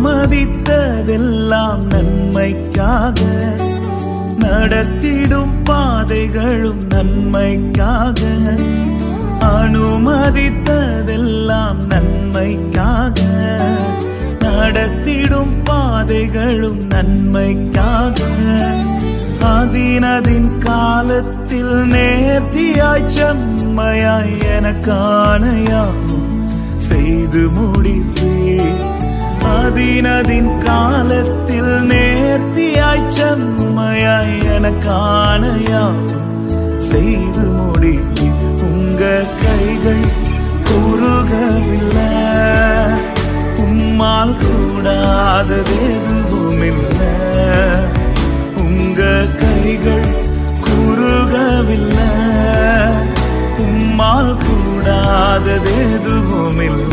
அனுமதித்ததெல்லாம் நன்மைக்காக, நடத்திடும் பாதைகளும் நன்மைக்காக. அனுமதித்ததெல்லாம் நன்மைக்காக, நடத்திடும் பாதைகளும் நன்மைக்காக. அதினதின் காலத்தில் நேர்த்தியாய் செம்மையாய் எனக்கான யாவும் செய்து முடிப்பீர். அதினதின் காலத்தில் நேர்த்தியாய் செம்மையாய் எனக்கான யாவும் செய்து முடிப்பீர். உங்க கைகள் குறுகவில்லை, உம்மால் கூடாதது எதுவும் இல்லை. உங்க கைகள் குறுகவில்லை, உம்மால் கூடாதது எதுவும் இல்லை.